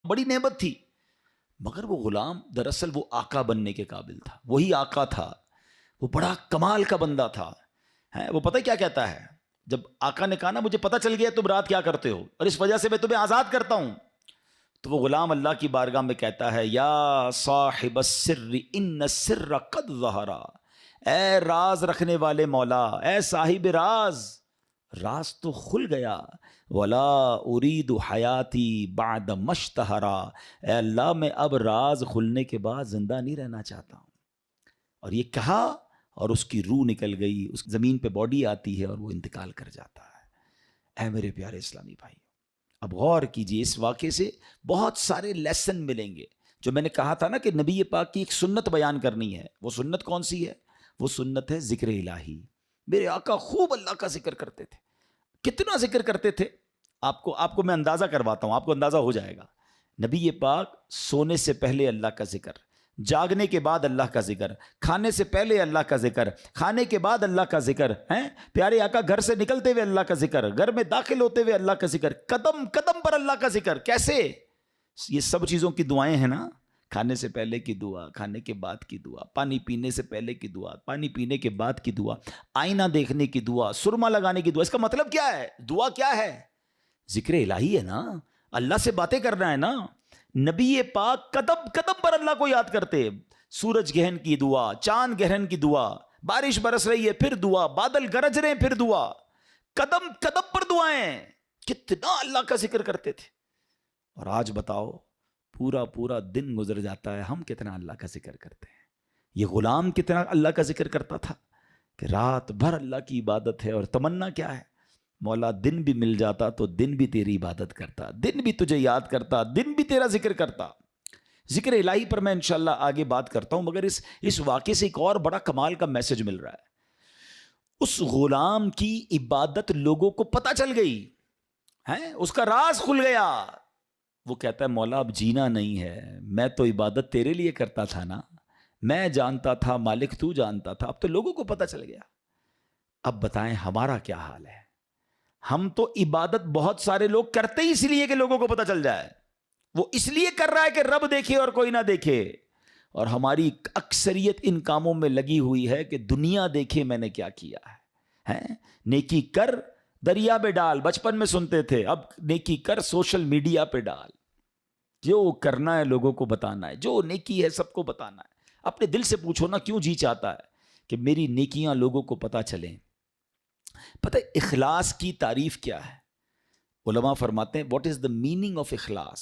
بڑی نعمت تھی، مگر وہ غلام دراصل وہ آقا بننے کے قابل تھا، وہی آقا تھا، وہ بڑا کمال کا بندہ تھا. وہ پتہ کیا کہتا ہے؟ جب آقا نے کہا نا مجھے پتہ چل گیا تم رات کیا کرتے ہو اور اس وجہ سے میں تمہیں آزاد کرتا ہوں، تو وہ غلام اللہ کی بارگاہ میں کہتا ہے یا صاحب السر ان السر قد ظہرا، اے راز رکھنے والے مولا، اے صاحب راز، راز تو کھل گیا. ولا ارید حیاتی بعد مشتہرا، اے اللہ میں اب راز کھلنے کے بعد زندہ نہیں رہنا چاہتا ہوں. اور یہ کہا اور اس کی روح نکل گئی، اس زمین پہ باڈی آتی ہے اور وہ انتقال کر جاتا ہے. اے میرے پیارے اسلامی بھائی، اب غور کیجئے، اس واقعے سے بہت سارے لیسن ملیں گے. جو میں نے کہا تھا نا کہ نبی پاک کی ایک سنت بیان کرنی ہے، وہ سنت کون سی ہے؟ وہ سنت ہے ذکر الہی. میرے آقا خوب اللہ کا ذکر کرتے تھے. کتنا ذکر کرتے تھے؟ آپ کو میں اندازہ کرواتا ہوں، آپ کو اندازہ ہو جائے گا. نبی پاک سونے سے پہلے اللہ کا ذکر، جاگنے کے بعد اللہ کا ذکر، کھانے سے پہلے اللہ کا ذکر، کھانے کے بعد اللہ کا ذکر ہیں. پیارے آقا گھر سے نکلتے ہوئے اللہ کا ذکر، گھر میں داخل ہوتے ہوئے اللہ کا ذکر، قدم قدم پر اللہ کا ذکر. کیسے؟ یہ سب چیزوں کی دعائیں ہیں نا، کھانے سے پہلے کی دعا، کھانے کے بعد کی دعا، پانی پینے سے پہلے کی دعا، پانی پینے کے بعد کی دعا، آئینہ دیکھنے کی دعا، سرما لگانے کی دعا. اس کا مطلب کیا ہے؟ دعا کیا ہے؟ ذکر الہی ہے نا، اللہ سے باتیں کرنا ہے نا. نبی پاک قدم قدم پر اللہ کو یاد کرتے. سورج گرہن کی دعا، چاند گرہن کی دعا، بارش برس رہی ہے پھر دعا، بادل گرج رہے ہیں پھر دعا، قدم قدم پر دعائیں. کتنا اللہ کا ذکر کرتے تھے. اور آج بتاؤ، پورا پورا دن گزر جاتا ہے، ہم کتنا اللہ کا ذکر کرتے ہیں. یہ غلام کتنا اللہ کا ذکر کرتا تھا کہ رات بھر اللہ کی عبادت ہے. اور تمنا کیا ہے؟ مولا دن بھی مل جاتا تو دن بھی تیری عبادت کرتا، دن بھی تجھے یاد کرتا، دن بھی تیرا ذکر کرتا. ذکر الہی پر میں انشاءاللہ آگے بات کرتا ہوں، مگر اس واقعے سے ایک اور بڑا کمال کا میسج مل رہا ہے. اس غلام کی عبادت لوگوں کو پتہ چل گئی ہے، اس کا راز کھل گیا. وہ کہتا ہے مولا اب جینا نہیں ہے، میں تو عبادت تیرے لیے کرتا تھا نا، میں جانتا تھا مالک تو جانتا تھا، اب تو لوگوں کو پتہ چل گیا. اب بتائیں ہمارا کیا حال ہے؟ ہم تو عبادت بہت سارے لوگ کرتے ہی اس لیے کہ لوگوں کو پتہ چل جائے. وہ اس لیے کر رہا ہے کہ رب دیکھے اور کوئی نہ دیکھے. اور ہماری اکثریت ان کاموں میں لگی ہوئی ہے کہ دنیا دیکھے میں نے کیا کیا ہے. نیکی کر دریا میں ڈال، بچپن میں سنتے تھے، اب نیکی کر سوشل میڈیا پہ ڈال. جو کرنا ہے لوگوں کو بتانا ہے، جو نیکی ہے سب کو بتانا ہے. اپنے دل سے پوچھو نا، کیوں جی چاہتا ہے کہ میری نیکیاں لوگوں کو پتہ چلیں؟ پتہ اخلاص کی تعریف کیا ہے؟ علماء فرماتے ہیں what is the meaning of اخلاص.